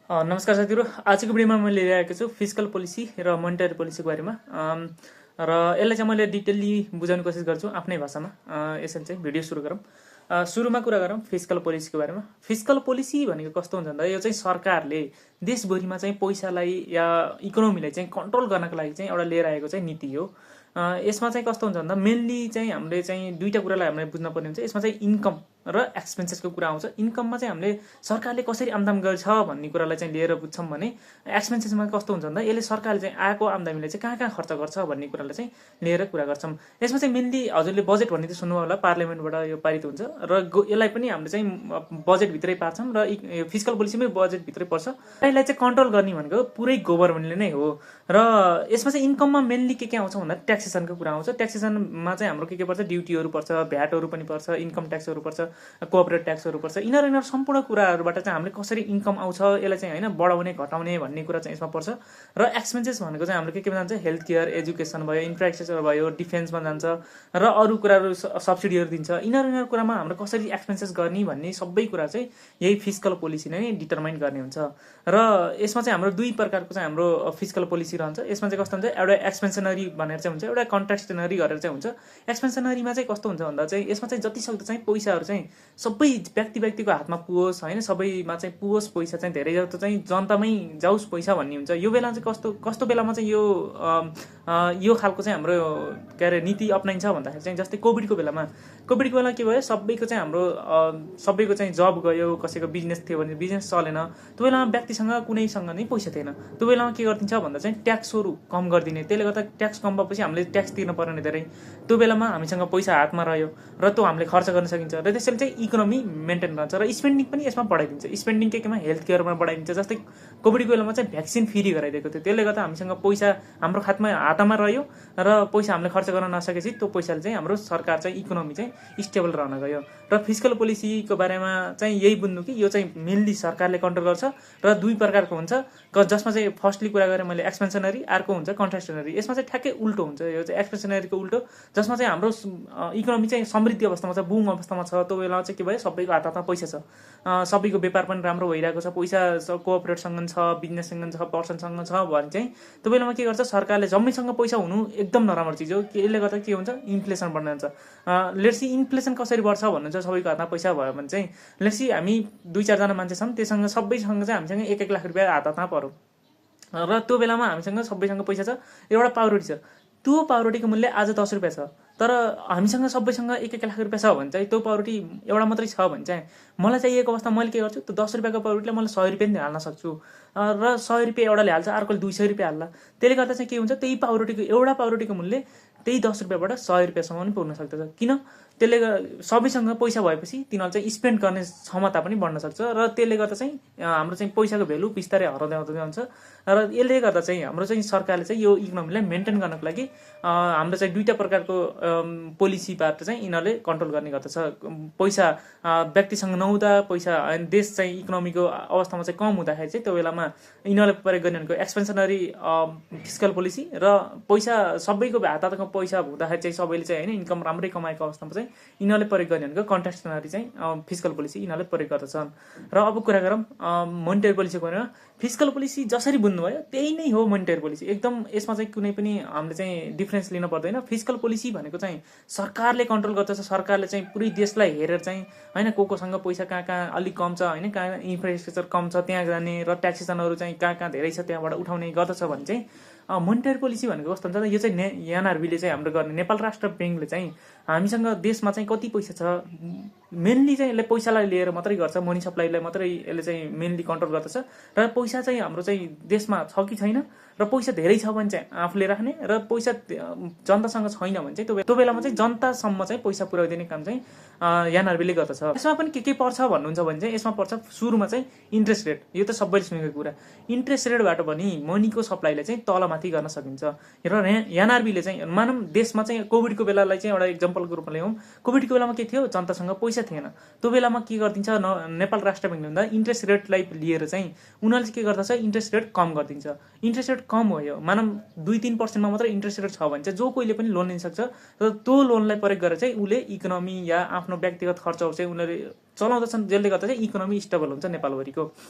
नमस्कार साथीहरु, आजको भिडियोमा मैले लिएर छु फिस्कल पोलिसी र मोनेटरी पोलिसीको बारेमा। र यसलाई चाहिँ मैले डिटेलली बुझाउने कोसिस गर्छु आफ्नै भाषामा। यसरी चाहिँ भिडियो सुरु गरौँ। सुरुमा कुरा गरौँ फिस्कल पोलिसीको बारेमा। फिस्कल पोलिसी भनेको कस्तो हुन्छ भन्दा यो चाहिँ सरकारले देशभरिमा चाहिँ पैसालाई या इकोनोमीलाई चाहिँ कन्ट्रोल गर्नको लागि चाहिँ एउटा लिएर आएको चाहिँ नीति हो। यसमा चाहिँ कस्तो हुन्छ भन्दा मेनली चाहिँ हामीले चाहिँ दुईटा कुरालाई हामीले बुझ्न पर्ने हुन्छ। यसमा चाहिँ इन्कम र एक्सपेन्सेसको कुरा आउँछ। इन्कममा चाहिँ हामीले सरकारले कसरी आम्दानी गर्छ भन्ने कुरालाई चाहिँ लिएर बुझ्छौँ भने एक्सपेन्सेसमा कस्तो हुन्छ भन्दा यसले सरकारले चाहिँ आएको आम्दानीले चाहिँ कहाँ कहाँ खर्च गर्छ भन्ने कुरालाई चाहिँ लिएर कुरा गर्छौँ। यसमा चाहिँ मेनली हजुरले बजेट भन्ने चाहिँ सुन्नुभयो होला, पार्लियामेन्टबाट यो पारित हुन्छ र यसलाई पनि हामीले चाहिँ बजेटभित्रै पार्छौँ र फिस्कल पोलिसीमै बजेटभित्रै पर्छ। यसलाई चाहिँ कन्ट्रोल गर्ने भनेको पुरै गभर्मेन्टले नै हो। र यसमा चाहिँ इन्कममा मेनली के आउँछ भन्दा ट्याक्सेसनको कुरा आउँछ। ट्याक्सेसनमा चाहिँ हाम्रो के पर्छ, ड्युटीहरू पर्छ, भ्याटहरू पनि पर्छ, इन्कम ट्याक्सहरू पर्छ, कोअपरेट ट्याक्सहरू पर्छ। यिनीहरू सम्पूर्ण कुराहरूबाट चाहिँ हामीले कसरी इन्कम आउँछ यसलाई चाहिँ होइन बढाउने घटाउने भन्ने कुरा चाहिँ यसमा पर्छ। र एक्सपेन्सेस भनेको चाहिँ हाम्रो के जान्छ, हेल्थ केयर, एजुकेसन भयो, इन्फ्रास्ट्रक्चर भयो, डिफेन्समा जान्छ र अरू कुराहरू सब्सिडीहरू दिन्छ। यिनीहरू कुरामा हाम्रो कसरी एक्सपेन्सेस गर्ने भन्ने सबै कुरा चाहिँ यही फिस्कल पोलिसी नै डिटरमाइन गर्ने हुन्छ। र यसमा चाहिँ हाम्रो दुई प्रकारको चाहिँ हाम्रो फिस्कल पोलिसी रहन्छ। यसमा चाहिँ कस्तो हुन्छ, एउटा एक्सपेन्सनरी भनेर चाहिँ हुन्छ, एउटा कन्ट्राक्सनरी गरेर चाहिँ हुन्छ। एक्सपेन्सनरीमा चाहिँ कस्तो हुन्छ भन्दा चाहिँ यसमा चाहिँ जति सक्दो चाहिँ पैसाहरू चाहिँ सबै व्यक्तिको हातमा पुगोस् होइन, सबैमा चाहिँ पुगोस् पैसा चाहिँ धेरै जस्तो चाहिँ जनतामै जाओस् पैसा भन्ने हुन्छ। यो बेला चाहिँ कस्तो बेलामा चाहिँ यो खालको चाहिँ हाम्रो के अरे नीति अप्नाइन्छ भन्दाखेरि चाहिँ जस्तै कोभिडको बेला के भयो, सबैको चाहिँ हाम्रो सबैको चाहिँ जब गयो, कसैको बिजनेस थियो भने बिजनेस चलेन। त्यो बेलामा व्यक्तिसँग कुनैसँग नै पैसा थिएन। त्यो बेलामा के गरिदिन्छ भन्दा चाहिँ ट्याक्सहरू कम गरिदिने। त्यसले गर्दा ट्याक्स कम भएपछि हामीले ट्याक्स तिर्न परेन धेरै। त्यो बेलामा हामीसँग पैसा हातमा रह्यो र त्यो हामीले खर्च गर्न सकिन्छ र त्यसैले चाहिँ इकोनोमी मेन्टेन रहन्छ। र स्पेन्डिङ पनि यसमा बढाइदिन्छ। स्पेन्डिङ केमा हेल्थ केयरमा बढाइदिन्छ। जस्तै कोभिडको बेलामा चाहिँ भ्याक्सिन फ्री गराइदिएको थियो। त्यसले गर्दा हामीसँग पैसा हाम्रो हातमा रह्यो र पैसा हामीले खर्च गर्न नसकेपछि त्यो पैसाले चाहिँ हाम्रो सरकार चाहिँ इकोनोमी चाहिँ स्टेबल रहन गयो। र फिस्कल पोलिसीको बारेमा चाहिँ यही बुझ्नु कि यो चाहिँ मेनली सरकारले कन्ट्रोल गर्छ र दुई प्रकारको हुन्छ, जसमा चाहिँ फर्स्टली कुरा गरेँ मैले एक्सपेन्सनरी, अर्को हुन्छ कन्ट्राक्सनरी। यसमा चाहिँ ठ्याक्कै उल्टो हुन्छ। यो चाहिँ एक्सपेन्सनरीको उल्टो, जसमा चाहिँ हाम्रो इकोनोमी चाहिँ समृद्धि अवस्थामा छ, बुम अवस्थामा छ। त्यो बेलामा चाहिँ के भयो, सबैको हातमा पैसा छ, सबैको व्यापार पनि राम्रो भइरहेको छ, पैसा कोअपरेटसँग छ, बिजनेससँग छ, पर्सनसँग छ भने चाहिँ त्यो बेलामा के गर्छ सरकारले, जम्मैसँग पैसा हुनु एकदम नराम्रो चिज हो। यसले गर्दा के हुन्छ, इन्फ्लेसन बढ्न जान्छ। लेट्सी इन्फ्लेसन कसरी बढ्छ भन्नुहुन्छ, सबैको हातमा पैसा भयो भने चाहिँ लेट्सी हामी 2-4 जना मान्छे छौँ, सबैसँग चाहिँ हामीसँग 1-1 लाख रुपियाँ हातमा पर्यो र त्यो बेलामा हामीसँग सबैसँग पैसा छ, एउटा पाउरोटी छ। त्यो पाउरोटीको मूल्य आज 10 रुपियाँ छ, तर हामीसँग सबैसँग 1-1 लाख रुपियाँ छ भने चाहिँ त्यो पाउरोटी एउटा मात्रै छ भने चाहिँ मलाई चाहिएको अवस्था मैले के गर्छु, त्यो 10 रुपियाँको पाउरोटीलाई मैले 100 रुपियाँ पनि हाल्न सक्छु र 100 रुपियाँ एउटाले हाल्छ, अर्कोले 200 रुपियाँ हाल्ला। त्यसले गर्दा चाहिँ के हुन्छ, त्यही एउटा पाउरोटीको मूल्य त्यही 10 रुपियाँबाट 100 रुपियाँसम्म पनि पुग्न सक्दछ। किन? त्यसले सबैसँग पैसा भएपछि तिनीहरूले चाहिँ स्पेन्ड गर्ने क्षमता पनि बढ्न सक्छ र त्यसले गर्दा चाहिँ हाम्रो चाहिँ पैसाको भ्यालु बिस्तारै हराउँदै जान्छ। र यसले गर्दा चाहिँ हाम्रो चाहिँ सरकारले चाहिँ यो इकोनोमीलाई मेन्टेन गर्नको लागि हाम्रो चाहिँ दुईटा प्रकारको पोलिसीबाट चाहिँ यिनीहरूले कन्ट्रोल गर्ने गर्दछ। पैसा व्यक्तिसँग नहुँदा, पैसा देश चाहिँ इकोनोमीको अवस्थामा चाहिँ कम हुँदाखेरि चाहिँ त्यो बेलामा यिनीहरूले प्रयोग गर्ने भनेको एक्सपेन्सनरी फिस्कल पोलिसी, र पैसा सबैको हातमा पैसा हुँदाखेरि चाहिँ सबैले चाहिँ होइन इन्कम राम्रै कमाएको अवस्थामा चाहिँ यिनीहरूले प्रयोग गर्ने भनेको कन्ट्राक्सनरी चाहिँ फिस्कल पोलिसी यिनीहरूले प्रयोग गर्दछन्। र अब कुरा गरौँ मोनेटरी पोलिसीको बारेमा। फिस्कल पोलिसी जसरी बुझ्नुभयो त्यही नै हो मोनेटरी पोलिसी। एकदम यसमा चाहिँ कुनै पनि हामीले चाहिँ डिफरेन्स लिन पर्दैन। फिस्कल पोलिसी भनेको चाहिँ सरकारले कन्ट्रोल गर्दछ। सरकारले चाहिँ पुरै देशलाई हेरेर चाहिँ होइन कोसँग पैसा कहाँ अलिक कम छ, होइन कहाँ इन्फ्रास्ट्रक्चर कम छ त्यहाँ जाने, र ट्याक्सेसनहरू चाहिँ कहाँ धेरै छ त्यहाँबाट उठाउने गर्दछ भने चाहिँ मोनेटरी पोलिसी भनेको कस्तो हुन्छ, यो चाहिँ एनआरबीले चाहिँ हाम्रो गर्ने, नेपाल राष्ट्र ब्याङ्कले चाहिँ हामीसँग देशमा चाहिँ कति पैसा छ मेनली चाहिँ यसले पैसालाई लिएर मात्रै गर्छ, मनी सप्लाईलाई मात्रै यसले चाहिँ मेनली कन्ट्रोल गर्दछ। र पैसा चाहिँ हाम्रो चाहिँ देशमा छ कि छैन, र पैसा धेरै छ भने चाहिँ आफूले राख्ने, र पैसा जनतासँग छैन भने चाहिँ त्यो बेलामा चाहिँ जनतासम्म चाहिँ पैसा पुर्याइदिने काम चाहिँ एनआरबीले गर्दछ। यसमा पनि के पर्छ भन्नुहुन्छ भने चाहिँ यसमा पर्छ सुरुमा चाहिँ इन्ट्रेस्ट रेट। यो त सबैले सुनेको कुरा। इन्ट्रेस्ट रेटबाट पनि मनीको सप्लाईलाई चाहिँ तलमाथि गर्न सकिन्छ। र एनआरबीले चाहिँ मानौँ देशमा चाहिँ कोभिडको बेलालाई चाहिँ एउटा इक्जाम्पलको रूपमा ल्याउँ। कोभिडको बेलामा के थियो, जनतासँग पैसा थिएन। त्यो बेलामा के गरिदिन्छ नेपाल राष्ट्र ब्याङ्कले भन्दा इन्ट्रेस्ट रेटलाई लिएर चाहिँ उनीहरूले के गर्दछ, इन्ट्रेस्ट रेट कम गरिदिन्छ। इन्ट्रेस्ट रेट कम भयो मानौँ 2-3% मात्रै इन्ट्रेस्ट रेट छ भने चाहिँ जो कोहीले पनि लोन लिन सक्छ। र त्यो लोनलाई प्रयोग गरेर चाहिँ उसले इकोनोमी या आफ्नो व्यक्तिगत खर्चहरू चाहिँ उनीहरूले चलाउँदछन्, जसले गर्दा चाहिँ इकोनोमी स्टेबल हुन्छ नेपालभरिको।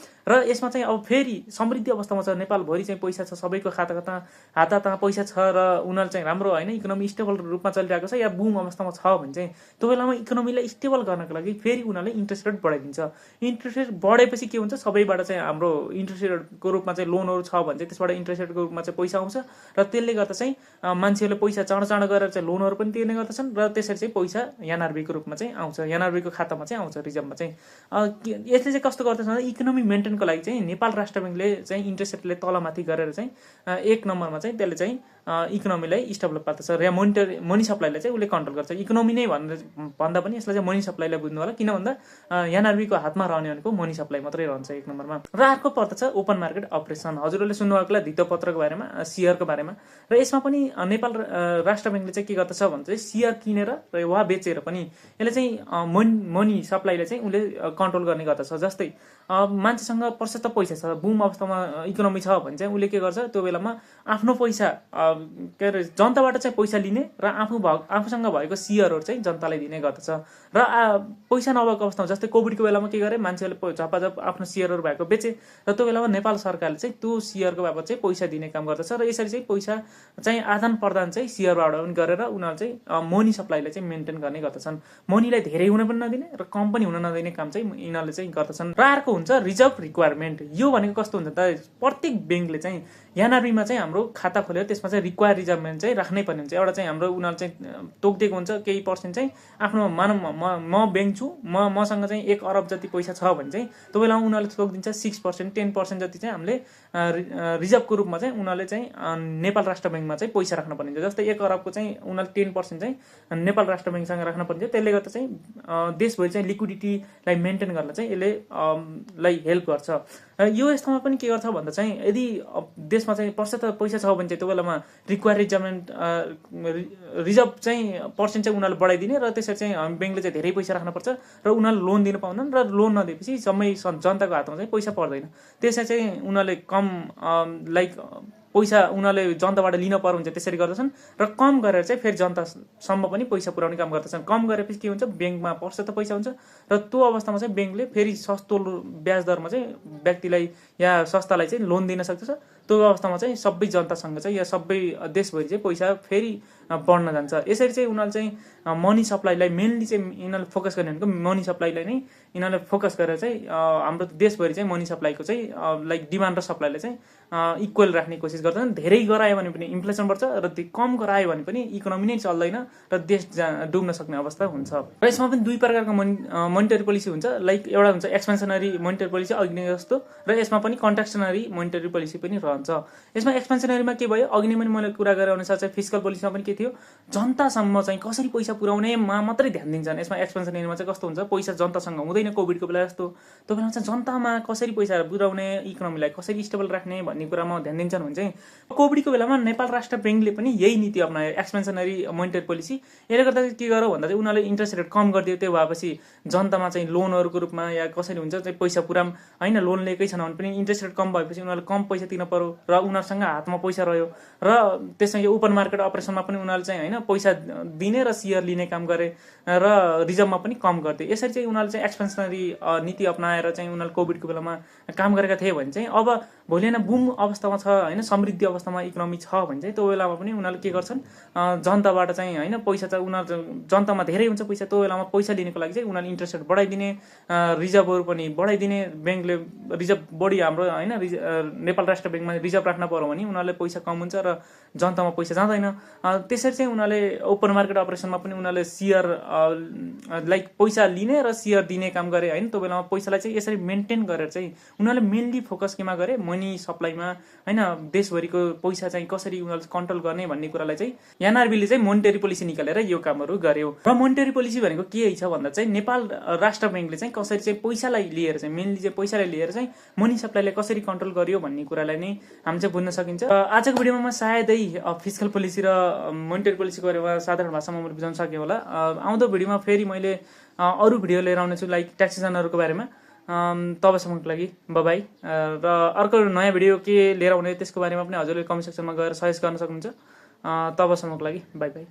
र यसमा चाहिँ अब फेरि समृद्धि अवस्थामा छ, नेपालभरि चाहिँ पैसा छ, सबैको खाता हातमा पैसा छ र उनीहरू चाहिँ राम्रो होइन इकोनोमी स्टेबल रूपमा चलिरहेको छ या बुम अवस्थामा छ भने चाहिँ त्यो बेलामा इकोनोमीलाई स्टेबल गर्नको लागि फेरि उनीहरूले इन्ट्रेस्ट रेट बढाइदिन्छ। इन्ट्रेस्ट रेट बढेपछि के हुन्छ, सबैबाट चाहिँ हाम्रो इन्ट्रेस्ट रेटको रूपमा चाहिँ लोनहरू छ भने चाहिँ त्यसबाट इन्ट्रेस्ट रेटको रूपमा चाहिँ पैसा आउँछ र त्यसले गर्दा चाहिँ मान्छेहरूले पैसा चाँडो गरेर चाहिँ लोनहरू पनि तिर्ने गर्दछन् र त्यसरी चाहिँ पैसा एनआरबीको रूपमा चाहिँ आउँछ, एनआरबीको खातामा चाहिँ आउँछ, रिजर्भमा चाहिँ। यसले चाहिँ कस्तो गर्दछ भने इकोनोमी मेन्टेनको लागि चाहिँ नेपाल राष्ट्र ब्याङ्कले चाहिँ इन्ट्रेस्ट रेटले तलमाथि गरेर चाहिँ एक नम्बरमा चाहिँ त्यसले चाहिँ इकोनोमीलाई स्टेबल पार्दछ र मनी सप्लाईलाई चाहिँ उसले कन्ट्रोल गर्छ। इकोनोमी नै भन्दा पनि यसलाई चाहिँ मनी सप्लाईलाई बुझ्नु होला, किन भन्दा एनआरबीको हातमा रहने भनेको मनी सप्लाई मात्रै रहन्छ एक नम्बरमा। र अर्को पर्दछ ओपन मार्केट अपरेसन। हजुरहरूले सुन्नुभएको होला धितोपत्रको बारेमा, सियरको बारेमा। र यसमा पनि नेपाल राष्ट्र ब्याङ्कले चाहिँ के गर्दछ भने चाहिँ सियर किनेर वा बेचेर पनि यसले चाहिँ मनी सप्लाईलाई चाहिँ उसले कन्ट्रोल गर्ने गर्दछ। जस्तै मान्छेसँग प्रशस्त पैसा छ, बुम अवस्थामा इकोनोमी छ भने चाहिँ उसले के गर्छ, त्यो बेलामा आफ्नो पैसा के अरे जनताबाट चाहिँ पैसा लिने र आफूसँग भएको सियरहरू चाहिँ जनतालाई दिने गर्दछ। र पैसा नभएको अवस्थामा जस्तै कोभिडको बेलामा के गरे, मान्छेहरूले झपाझप आफ्नो सियरहरू भएको बेचे र त्यो बेलामा नेपाल सरकारले चाहिँ त्यो सियरको बाबत चाहिँ पैसा दिने काम गर्दछ र यसरी चाहिँ पैसा चाहिँ आदान प्रदान चाहिँ सियरबाट पनि गरेर उनीहरू चाहिँ मनी सप्लाईलाई चाहिँ मेन्टेन गर्ने गर्दछन्। मनीलाई धेरै हुन पनि नदिने र कम पनि हुन नदिने काम चाहिँ यिनीहरूले चाहिँ गर्दछन्। र अर्को हुन्छ रिजर्भ रिक्वायरमेन्ट। यो भनेको कस्तो हुन्छ त, प्रत्येक ब्याङ्कले चाहिँ एनआरबीमा चाहिँ हाम्रो खाता खोल्यो त्यसमा चाहिँ रिक्वायर रिजर्भमेन्ट चाहिँ राख्नै पर्ने हुन्छ। एउटा चाहिँ हाम्रो उनीहरू चाहिँ तोकिदिएको हुन्छ केही पर्सेन्ट चाहिँ आफ्नो मानव म ब्याङ्क छु, मसँग चाहिँ 1 अरब जति पैसा छ भने चाहिँ त्यो बेलामा उनीहरूले तोकिदिन्छ 6%, 10% जति चाहिँ हामीले रिजर्भको रूपमा चाहिँ उनीहरूले चाहिँ नेपाल राष्ट्र ब्याङ्कमा चाहिँ पैसा राख्न पर्ने हुन्छ। जस्तै 1 अरबको चाहिँ उनीहरूले 10% चाहिँ नेपाल राष्ट्र ब्याङ्कसँग राख्न पर्ने हुन्छ। त्यसले गर्दा चाहिँ देशभरि चाहिँ लिक्विडिटीलाई मेन्टेन गर्न चाहिँ यसले लाई हेल्प गर्छ। यो यस्तोमा पनि के गर्छ भन्दा चाहिँ यदि देशमा चाहिँ प्रशस्त पैसा छ भने चाहिँ त्यो बेलामा रिक्वायर रिजर्भ चाहिँ पर्सेन्ट चाहिँ उनीहरूले बढाइदिने र त्यसरी चाहिँ हामी ब्याङ्कले चाहिँ धेरै पैसा राख्नुपर्छ र उनीहरूले लोन दिन पाउँदैन र लोन नदिएपछि जम्मै जनताको हातमा चाहिँ पैसा पर्दैन। त्यसै चाहिँ उनीहरूले कम लाइक पैसा उनीहरूले जनताबाट लिन पर्यो हुन्छ, त्यसरी गर्दछन् र कम गरेर चाहिँ फेरि जनतासम्म पनि पैसा पुर्याउने काम गर्दछन्। कम गरेपछि के हुन्छ, ब्याङ्कमा प्रशस्त पैसा हुन्छ र त्यो अवस्थामा चाहिँ ब्याङ्कले फेरि सस्तो ब्याज दरमा चाहिँ व्यक्तिलाई या संस्थालाई चाहिँ लोन दिन सक्दछ। त्यो अवस्थामा चाहिँ सबै जनतासँग चाहिँ या सबै देशभरि चाहिँ पैसा फेरि बढ्न जान्छ। यसरी चाहिँ उनीहरूले चाहिँ मनी सप्लाईलाई मेनली चाहिँ यिनीहरूले फोकस गर्ने भनेको मनी सप्लाईलाई नै यिनीहरूले फोकस गरेर चाहिँ हाम्रो देशभरि चाहिँ मनी सप्लाईको चाहिँ लाइक डिमान्ड र सप्लाईलाई चाहिँ इक्वल राख्ने कोसिस गर्छन्। धेरै गरायो भने पनि इन्फ्लेसन बढ्छ र कम गरायो भने पनि इकोनोमी नै चल्दैन र देश डुब्न सक्ने अवस्था हुन्छ। र यसमा पनि दुई प्रकारको मोनिटरी पोलिसी हुन्छ। लाइक एउटा हुन्छ एक्सपेन्सनरी मोनिटरी पोलिसी अघि नै जस्तो, र यसमा पनि कन्ट्राक्सनरी मोनिटरी पोलिसी पनि रहन्छ। यसमा एक्सपेन्सनरीमा के भयो, अघि नै पनि मैले कुरा गरे अनुसार चाहिँ फिस्कल पोलिसीमा पनि के थियो, जनतासम्म चाहिँ कसरी पैसा पुर्याउनेमा मात्रै ध्यान दिन्छन्। यसमा एक्सपेन्सनरीमा चाहिँ कस्तो हुन्छ, पैसा जनतासँग हुँदैन कोभिडको बेला जस्तो, त्यो बेलामा चाहिँ जनतामा कसरी पैसा पुर्याउने, इकोनोमीलाई कसरी स्टेबल राख्ने भन्ने कुरामा ध्यान दिन्छन् भने चाहिँ कोभिडको बेलामा नेपाल राष्ट्र ब्याङ्कले पनि यही नीति अपनायो, एक्सपेन्सनरी मोनिटरी पोलिसी। यसले गर्दा के गर्यो भन्दा चाहिँ उनीहरूले इन्ट्रेस्ट रेट कम गरिदियो। त्यो भएपछि जनतामा चाहिँ लोनहरूको रूपमा या कसरी हुन्छ चाहिँ पैसा पुराम होइन, लोन लिएकै छैन भने पनि इन्ट्रेस्ट रेट कम भएपछि उनीहरूले कम पैसा तिर्न पर्यो र उनीहरूसँग हातमा पैसा रह्यो र त्यसमा यो ओपन मार्केट अपरेसनमा पनि उनीहरूले चाहिँ होइन पैसा दिने र सियर लिने काम गरे र रिजर्भमा पनि कम गर्थे। यसरी चाहिँ उनीहरूले चाहिँ एक्सपेन्सनरी नीति अपनाएर चाहिँ उनीहरूले कोभिडको बेलामा काम गरेका थिए भने चाहिँ अब भोलि होइन बुम अवस्थामा छ होइन, समृद्धि अवस्थामा इकोनोमी छ भने चाहिँ त्यो बेलामा पनि उनीहरूले के गर्छन्, जनताबाट चाहिँ होइन पैसा चाहिँ उनीहरू जनतामा धेरै हुन्छ पैसा, त्यो बेलामा पैसा लिनको लागि चाहिँ उनीहरूले इन्ट्रेस्ट रेट बढाइदिने, रिजर्भहरू पनि बढाइदिने। ब्याङ्कले रिजर्भ बढी हाम्रो होइन नेपाल राष्ट्र ब्याङ्कमा रिजर्भ राख्न पर्यो भने उनीहरूले पैसा कम हुन्छ र जनतामा पैसा जाँदैन। त्यसरी चाहिँ उनीहरूले ओपन मार्केट अपरेसनमा पनि उनीहरूले सियर लाइक पैसा लिने र सियर दिने काम गरे होइन। त्यो बेलामा पैसालाई चाहिँ यसरी मेन्टेन गरेर चाहिँ उनीहरूले मेनली फोकस केमा गरे, मनी सप्लाईमा होइन, देशभरिको पैसा चाहिँ कसरी उनीहरूले कन्ट्रोल गर्ने भन्ने कुरालाई चाहिँ एनआरबीले चाहिँ मोनिटरी पोलिसी निकालेर यो कामहरू गर्यो। र मोनिटरी पोलिसी भनेको के छ भन्दा चाहिँ नेपाल राष्ट्र ब्याङ्कले चाहिँ कसरी चाहिँ पैसालाई लिएर चाहिँ मेनली चाहिँ पैसालाई लिएर चाहिँ मनी सप्लाईलाई कसरी कन्ट्रोल गर्यो भन्ने कुरालाई नै हामी चाहिँ बुझ्न सकिन्छ। आजको भिडियोमा सायदै फिस्कल पोलिसी र मोनिटरी पोलिसीको बारेमा साधारण भाषामा मैले बुझाउन सकेँ होला। आउँदो भिडियोमा फेरि मैले अरू भिडियो लिएर आउनेछु लाइक ट्याक्सेसनहरूको बारेमा। तबसम्मको लागि बाई। र अर्को नयाँ भिडियो के लिएर आउने त्यसको बारेमा पनि हजुरले कमेन्ट सेक्सनमा गएर सजेस्ट गर्न सक्नुहुन्छ। तबसम्मको लागि बाई।